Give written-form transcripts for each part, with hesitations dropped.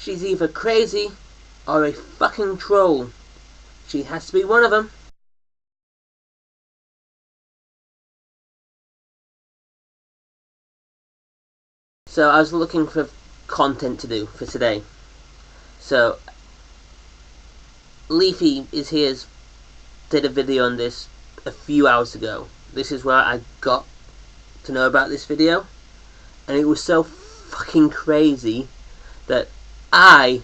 She's either crazy or a fucking troll. She has to be one of them. So I was looking for content to do for today. So Leafy is here, did a video on this a few hours ago. This is where I got to know about this video, and it was so fucking crazy that I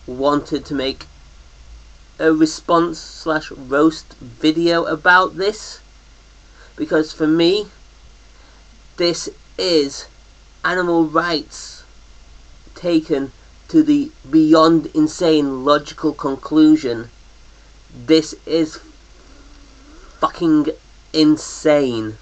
wanted to make a response / roast video about this, because for me this is animal rights taken to the beyond insane logical conclusion. This is fucking insane.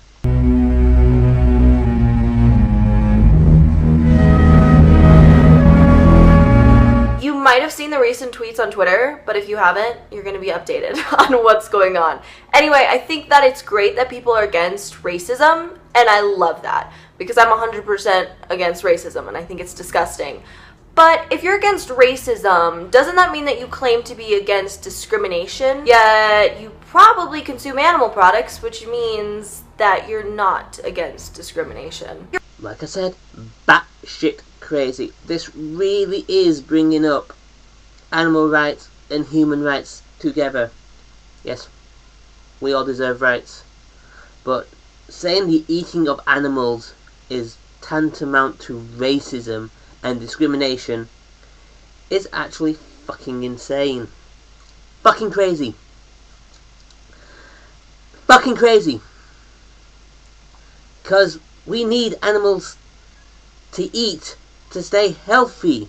You might have seen the recent tweets on Twitter, but if you haven't, you're going to be updated on what's going on. Anyway, I think that it's great that people are against racism, and I love that, because I'm 100% against racism, and I think it's disgusting. But if you're against racism, doesn't that mean that you claim to be against discrimination? Yet you probably consume animal products, which means that you're not against discrimination. Like I said, batshit crazy. This really is bringing up animal rights and human rights together. Yes, we all deserve rights. But saying the eating of animals is tantamount to racism and discrimination is actually fucking insane. Fucking crazy. Fucking crazy. Because we need animals to eat to stay healthy.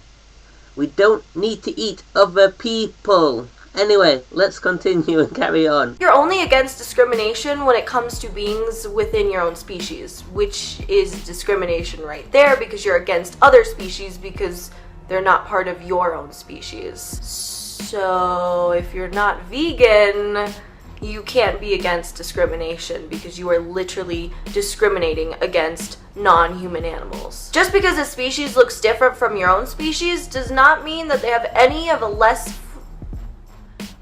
We don't need to eat other people. Anyway, let's continue and carry on. You're only against discrimination when it comes to beings within your own species, which is discrimination right there, because you're against other species because they're not part of your own species. So if you're not vegan, you can't be against discrimination because you are literally discriminating against non-human animals. Just because a species looks different from your own species does not mean that they have any of a less...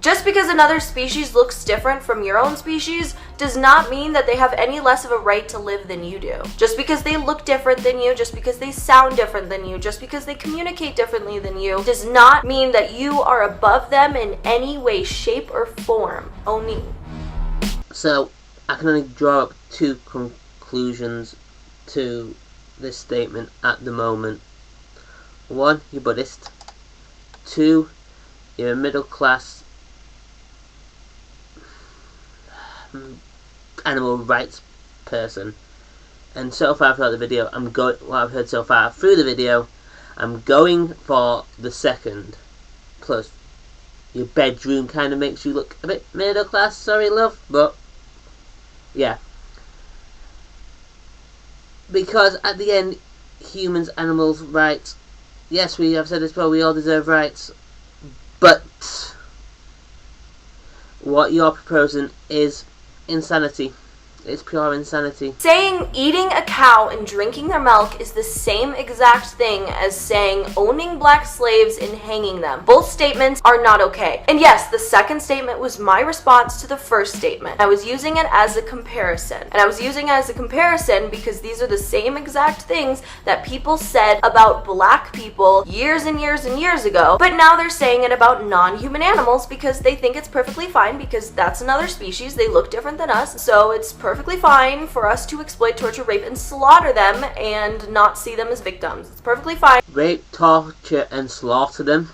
Just because another species looks different from your own species does not mean that they have any less of a right to live than you do. Just because they look different than you, just because they sound different than you, just because they communicate differently than you, does not mean that you are above them in any way, shape, or form. Only. So, I can only draw up two conclusions to this statement at the moment. One, you're Buddhist. Two, you're a middle class animal rights person. And so far throughout the video, what I've heard so far through the video, I'm going for the second. Plus, your bedroom kind of makes you look a bit middle class, sorry love, but yeah. Because at the end, humans, animals, rights, yes, we have said this before, we all deserve rights, but what you're proposing is insanity. It's pure insanity. Saying eating a cow and drinking their milk is the same exact thing as saying owning black slaves and hanging them. Both statements are not okay. And yes, the second statement was my response to the first statement. I was using it as a comparison. And I was using it as a comparison because these are the same exact things that people said about black people years and years and years ago, but now they're saying it about non-human animals because they think it's perfectly fine because that's another species, they look different than us, so it's perfectly fine for us to exploit, torture, rape, and slaughter them and not see them as victims. It's perfectly fine. Rape, torture, and slaughter them.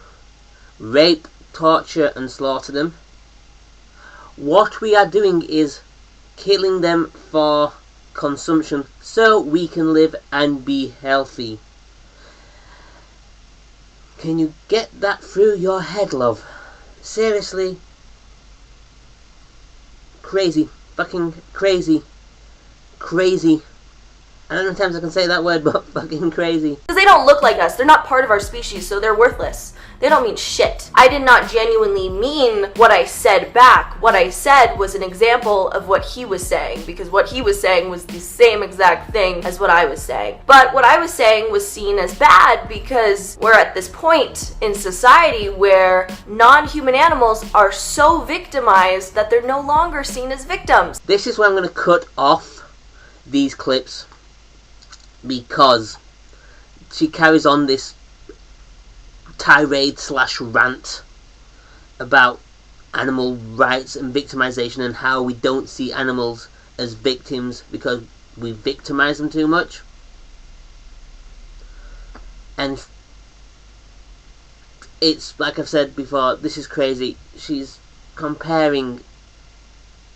Rape, torture, and slaughter them. What we are doing is killing them for consumption so we can live and be healthy. Can you get that through your head, love? Seriously? Crazy. Fucking crazy. Crazy. I don't know how many times I can say that word, but fucking crazy. Because they don't look like us. They're not part of our species, so they're worthless. They don't mean shit. I did not genuinely mean what I said back. What I said was an example of what he was saying, because what he was saying was the same exact thing as what I was saying. But what I was saying was seen as bad because we're at this point in society where non-human animals are so victimized that they're no longer seen as victims. This is where I'm going to cut off these clips, because she carries on this tirade / rant about animal rights and victimization and how we don't see animals as victims because we victimize them too much. And it's, like I've said before, this is crazy. She's comparing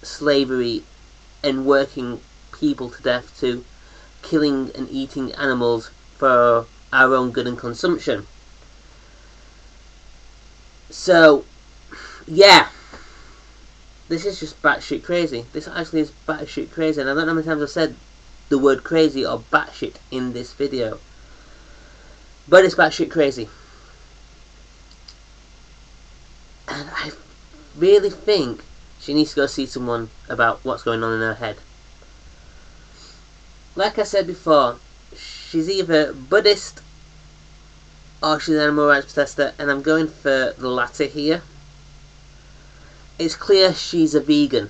slavery and working people to death to killing and eating animals for our own good and consumption. So, yeah, this is just batshit crazy. This actually is batshit crazy, and I don't know how many times I've said the word crazy or batshit in this video, but it's batshit crazy. And I really think she needs to go see someone about what's going on in her head. Like I said before, she's either Buddhist or she's an animal rights protester, and I'm going for the latter here. It's clear she's a vegan,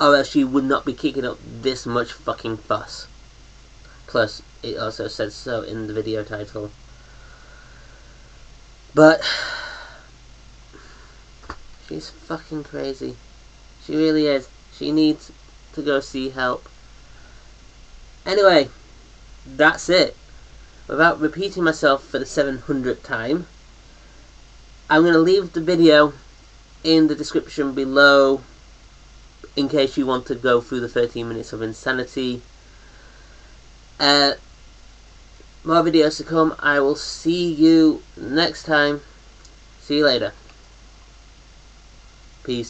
or else she would not be kicking up this much fucking fuss. Plus, it also says so in the video title. But she's fucking crazy. She really is. She needs to go see help. Anyway, that's it. Without repeating myself for the 700th time, I'm going to leave the video in the description below in case you want to go through the 13 minutes of insanity. More videos to come. I will see you next time. See you later. Peace.